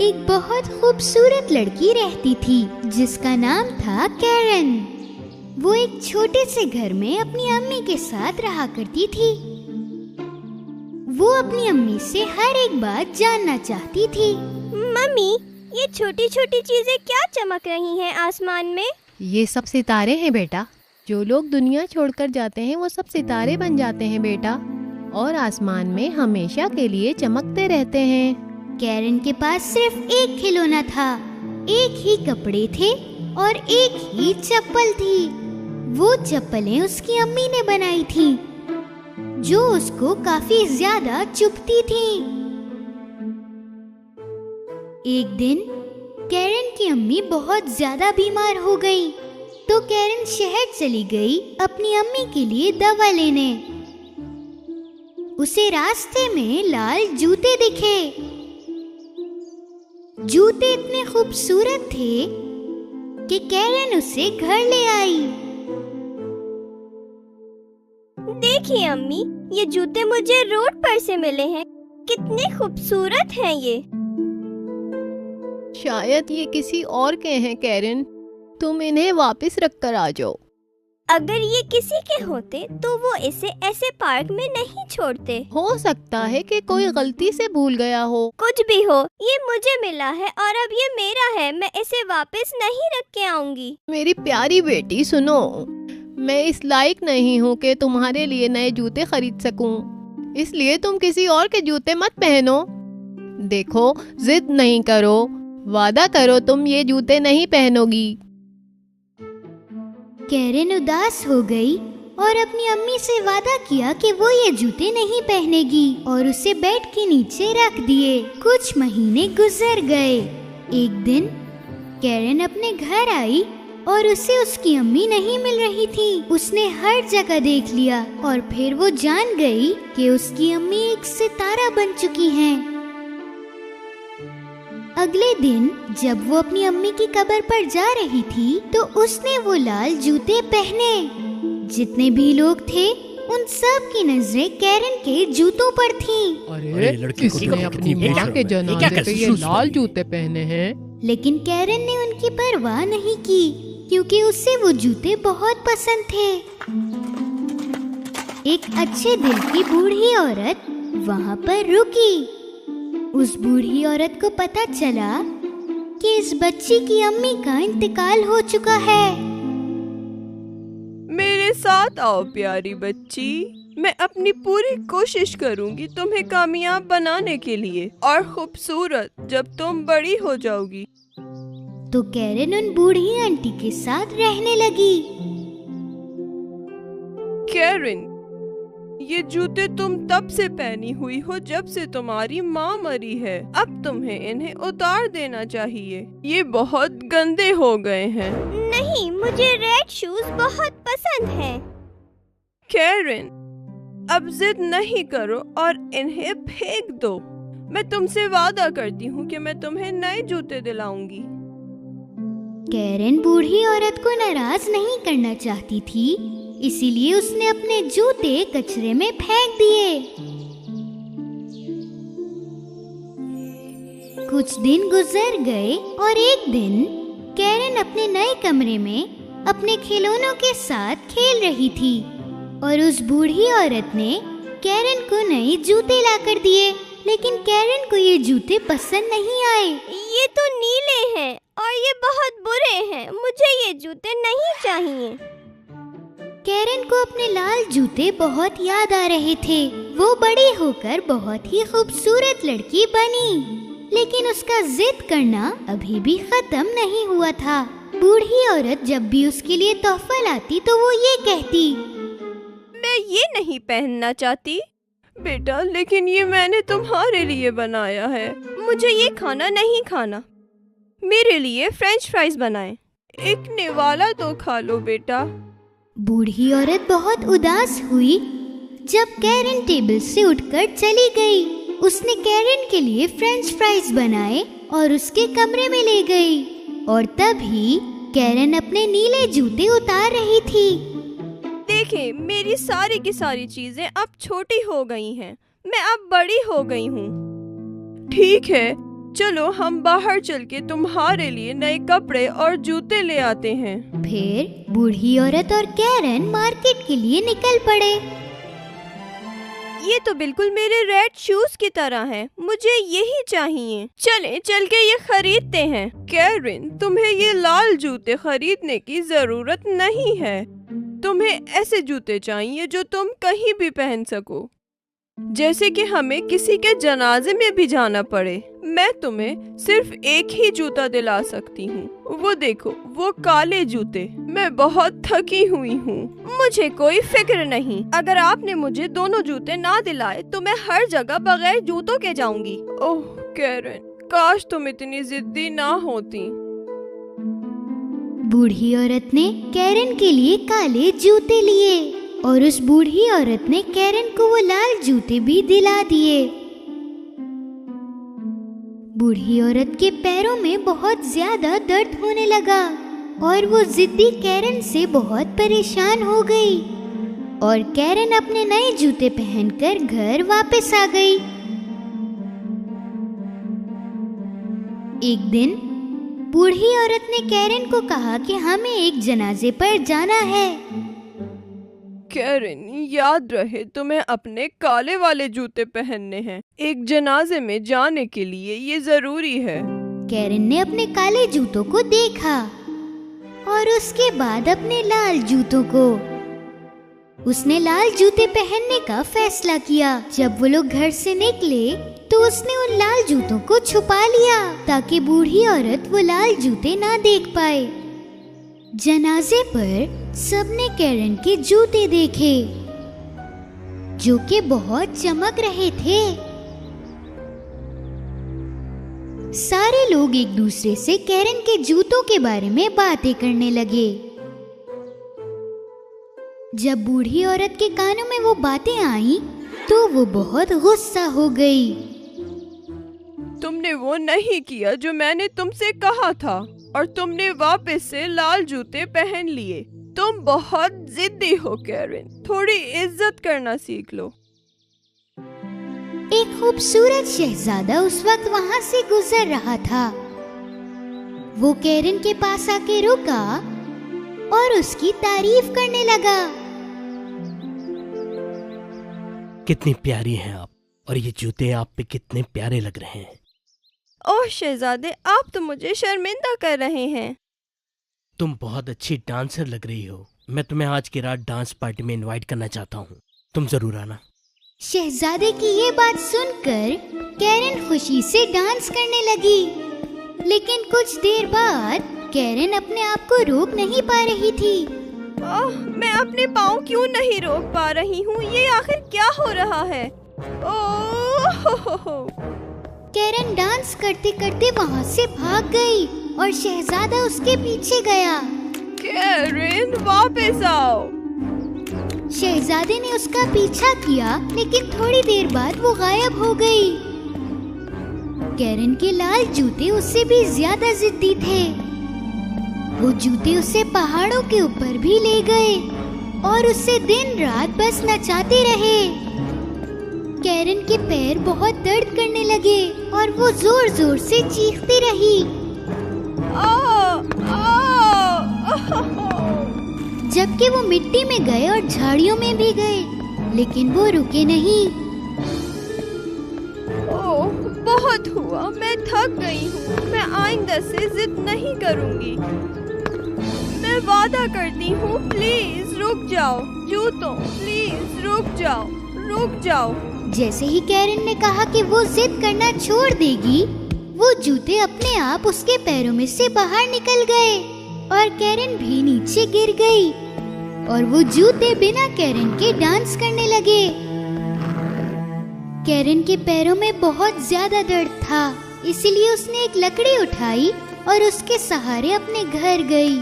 एक बहुत खूबसूरत लड़की रहती थी जिसका नाम था कैरन। वो एक छोटे से घर में अपनी अम्मी के साथ रहा करती थी। वो अपनी अम्मी से हर एक बात जानना चाहती थी। मम्मी, ये छोटी छोटी चीजें क्या चमक रही हैं आसमान में? ये सब सितारे हैं बेटा। जो लोग दुनिया छोड़कर जाते हैं वो सब सितारे बन जाते हैं बेटा, और आसमान में हमेशा के लिए चमकते रहते हैं। कैरन के पास सिर्फ एक खिलौना था, एक ही कपड़े थे और एक ही चप्पल थी। वो चप्पलें उसकी अम्मी ने बनाई थी, जो उसको काफी ज्यादा चुभती थी। एक दिन कैरन की अम्मी बहुत ज्यादा बीमार हो गई, तो कैरन शहर चली गई अपनी अम्मी के लिए दवा लेने। उसे रास्ते में लाल जूते दिखे। जूते इतने खूबसूरत थे कि कैरन उसे घर ले आई। देखिए अम्मी, ये जूते मुझे रोड पर से मिले हैं। कितने खूबसूरत हैं ये। शायद ये किसी और के हैं कैरन, तुम इन्हें वापस रख कर आ जाओ। अगर ये किसी के होते तो वो इसे ऐसे पार्क में नहीं छोड़ते। हो सकता है कि कोई गलती से भूल गया हो। कुछ भी हो, ये मुझे मिला है और अब ये मेरा है। मैं इसे वापस नहीं रख के आऊंगी। मेरी प्यारी बेटी सुनो, मैं इस लायक नहीं हूँ कि तुम्हारे लिए नए जूते खरीद सकूं, इसलिए तुम किसी और के जूते मत पहनो। देखो, जिद नहीं करो, वादा करो तुम ये जूते नहीं पहनोगी। कैरन उदास हो गई और अपनी अम्मी से वादा किया कि वो ये जूते नहीं पहनेगी और उसे बेड के नीचे रख दिए। कुछ महीने गुजर गए। एक दिन कैरन अपने घर आई और उसे उसकी अम्मी नहीं मिल रही थी। उसने हर जगह देख लिया और फिर वो जान गई कि उसकी अम्मी एक सितारा बन चुकी हैं। अगले दिन जब वो अपनी अम्मी की कब्र पर जा रही थी तो उसने वो लाल जूते पहने। जितने भी लोग थे उन सब की नजरें कैरन के जूतों पर थीं। अरे लड़की किसने अपनी माँ के जनाजे पे ये लाल जूते पहने हैं? लेकिन कैरन ने उनकी परवाह नहीं की, क्योंकि उसे वो जूते बहुत पसंद थे। एक अच्छे दिल की बूढ़ी औरत वहाँ पर रुकी। उस बूढ़ी औरत को पता चला कि इस बच्ची की अम्मी का इंतकाल हो चुका है। मेरे साथ आओ प्यारी बच्ची, मैं अपनी पूरी कोशिश करूंगी तुम्हें कामयाब बनाने के लिए और खूबसूरत जब तुम बड़ी हो जाओगी। तो कैरन उन बूढ़ी आंटी के साथ रहने लगी। कैरन, ये जूते तुम तब से पहनी हुई हो जब से तुम्हारी माँ मरी है। अब तुम्हें इन्हें उतार देना चाहिए, ये बहुत गंदे हो गए हैं। नहीं, मुझे रेड शूज बहुत पसंद हैं। कैरन, अब जिद नहीं करो और इन्हें फेंक दो। मैं तुमसे वादा करती हूँ कि मैं तुम्हें नए जूते दिलाऊंगी। कैरन बूढ़ी औरत को नाराज नहीं करना चाहती थी, इसीलिए उसने अपने जूते कचरे में फेंक दिए। कुछ दिन गुजर गए और एक दिन कैरन अपने नए कमरे में अपने खिलौनों के साथ खेल रही थी और उस बूढ़ी औरत ने कैरन को नए जूते लाकर दिए। लेकिन कैरन को ये जूते पसंद नहीं आए। ये तो नीले हैं और ये बहुत बुरे हैं। मुझे ये जूते नहीं चाहिए। कैरन को अपने लाल जूते बहुत याद आ रहे थे। वो बड़ी होकर बहुत ही खूबसूरत लड़की बनी, लेकिन उसका जिद करना अभी भी खत्म नहीं हुआ था। बूढ़ी औरत जब भी उसके लिए तोहफा लाती तो वो ये कहती, मैं ये नहीं पहनना चाहती बेटा, लेकिन ये मैंने तुम्हारे लिए बनाया है। मुझे ये खाना नहीं खाना। मेरे लिए फ्रेंच फ्राइज बनाएं। एक निवाला तो खा लो बेटा। बूढ़ी औरत बहुत उदास हुई जब कैरन टेबल से उठकर चली गई। उसने कैरन के लिए फ्रेंच फ्राइज बनाए और उसके कमरे में ले गई। और तभी कैरन अपने नीले जूते उतार रही थी। देखें, मेरी सारी की सारी चीजें अब छोटी हो गई हैं। मैं अब बड़ी हो गई हूँ। ठीक है, चलो हम बाहर चल के तुम्हारे लिए नए कपड़े और जूते ले आते हैं। फिर बूढ़ी औरत और कैरन मार्केट के लिए निकल पड़े। ये तो बिल्कुल मेरे रेड शूज की तरह हैं। मुझे यही चाहिए। चलें चल के ये खरीदते हैं। कैरन, तुम्हें ये लाल जूते खरीदने की जरूरत नहीं है। तुम्हें ऐसे जूते चाहिए जो तुम कहीं भी पहन सको, जैसे कि हमें किसी के जनाजे में भी जाना पड़े। मैं तुम्हें सिर्फ एक ही जूता दिला सकती हूँ। वो देखो, वो काले जूते। मैं बहुत थकी हुई हूँ। मुझे कोई फिक्र नहीं। अगर आपने मुझे दोनों जूते ना दिलाए तो मैं हर जगह बगैर जूतों के जाऊंगी। ओह कैरन, काश तुम इतनी जिद्दी ना होती। बूढ़ी औरत ने कैरन के लिए काले जूते लिए और उस बूढ़ी औरत ने कैरन को वो लाल जूते भी दिला दिए। बूढ़ी औरत के पैरों में बहुत ज्यादा दर्द होने लगा और वो जिद्दी कैरन से बहुत परेशान हो गई और कैरन अपने नए जूते पहनकर घर वापस आ गई। एक दिन बूढ़ी औरत ने कैरन को कहा कि हमें एक जनाजे पर जाना है। कैरन, याद रहे तुम्हें अपने काले वाले जूते पहनने हैं। एक जनाजे में जाने के लिए ये जरूरी है। कैरन ने अपने काले जूतों को देखा और उसके बाद अपने लाल जूतों को। उसने लाल जूते पहनने का फैसला किया। जब वो लोग घर से निकले तो उसने उन लाल जूतों को छुपा लिया ताकि बूढ़ी औरत वो लाल जूते ना देख पाए। जनाजे पर सबने कैरन के जूते देखे जो कि बहुत चमक रहे थे। सारे लोग एक दूसरे से कैरन के जूतों के बारे में बातें करने लगे। जब बूढ़ी औरत के कानों में वो बातें आई तो वो बहुत गुस्सा हो गई। तुमने वो नहीं किया जो मैंने तुमसे कहा था और तुमने वापस से लाल जूते पहन लिए। तुम बहुत जिद्दी हो कैरन, थोड़ी इज्जत करना सीख लो। एक खूबसूरत शहजादा उस वक्त वहाँ से गुजर रहा था। वो कैरन के पास आके रुका और उसकी तारीफ करने लगा। कितनी प्यारी हैं आप, और ये जूते आप पे कितने प्यारे लग रहे हैं। ओह शहजादे, आप तो मुझे शर्मिंदा कर रहे हैं। तुम बहुत अच्छी डांसर लग रही हो। मैं तुम्हें आज की रात डांस पार्टी में इनवाइट करना चाहता हूँ। तुम जरूर आना। शहजादे की ये बात सुनकर कैरन खुशी से डांस करने लगी, लेकिन कुछ देर बाद कैरन अपने आप को रोक नहीं पा रही थी। ओह, मैं अपने पाँव क्यों नहीं रोक पा रही हूँ? ये आखिर क्या हो रहा है? ओह! कैरन डांस करते करते वहाँ से भाग गई और शहजादा उसके पीछे गया। कैरन, वापस आओ। शहजादे ने उसका पीछा किया, लेकिन थोड़ी देर बाद वो गायब हो गई। कैरन के लाल जूते उससे भी ज्यादा जिद्दी थे। वो जूते उसे पहाड़ों के ऊपर भी ले गए और उससे दिन रात बस नचाते रहे। कैरन के पैर बहुत दर्द करने लगे और वो जोर जोर से चीखती रही। जबकि वो मिट्टी में गए और झाड़ियों में भी गए, लेकिन वो रुके नहीं। ओह, बहुत हुआ, मैं थक गई हूँ। मैं आइंदा से जिद नहीं करूँगी। मैं वादा करती हूँ, प्लीज रुक जाओ। जूतों, प्लीज रुक जाओ, रुक जाओ। जैसे ही कैरन ने कहा कि वो जिद करना छोड़ देगी, वो जूते अपने आप उसके पैरों में से बाहर निकल गए और कैरन भी नीचे गिर गई और वो जूते बिना कैरन के डांस करने लगे। कैरन के पैरों में बहुत ज्यादा दर्द था, इसलिए उसने एक लकड़ी उठाई और उसके सहारे अपने घर गई।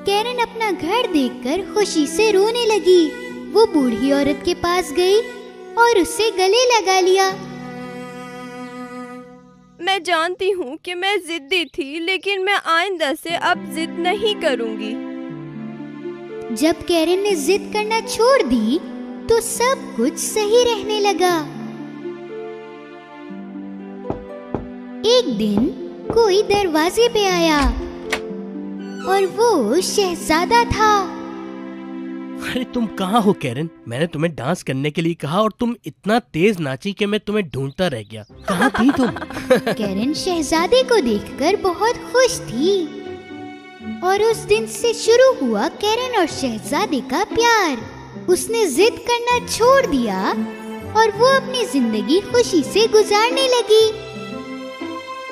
कैरन अपना घर देखकर खुशी से रोने लगी। वो बूढ़ी औरत के पास गई और उससे गले लगा लिया। मैं जानती हूँ कि मैं जिद्दी थी, लेकिन मैं आइंदा से अब जिद नहीं करूँगी। जब कैरन ने जिद करना छोड़ दी तो सब कुछ सही रहने लगा। एक दिन कोई दरवाजे पे आया और वो शहजादा था। अरे तुम कहाँ हो कैरन? मैंने तुम्हें डांस करने के लिए कहा और तुम इतना तेज नाची कि मैं तुम्हें ढूंढता रह गया। कहाँ थी तुम? कैरन शहजादे को देखकर बहुत खुश थी और उस दिन से शुरू हुआ कैरन और शहजादे का प्यार। उसने जिद करना छोड़ दिया और वो अपनी जिंदगी खुशी से गुजारने लगी।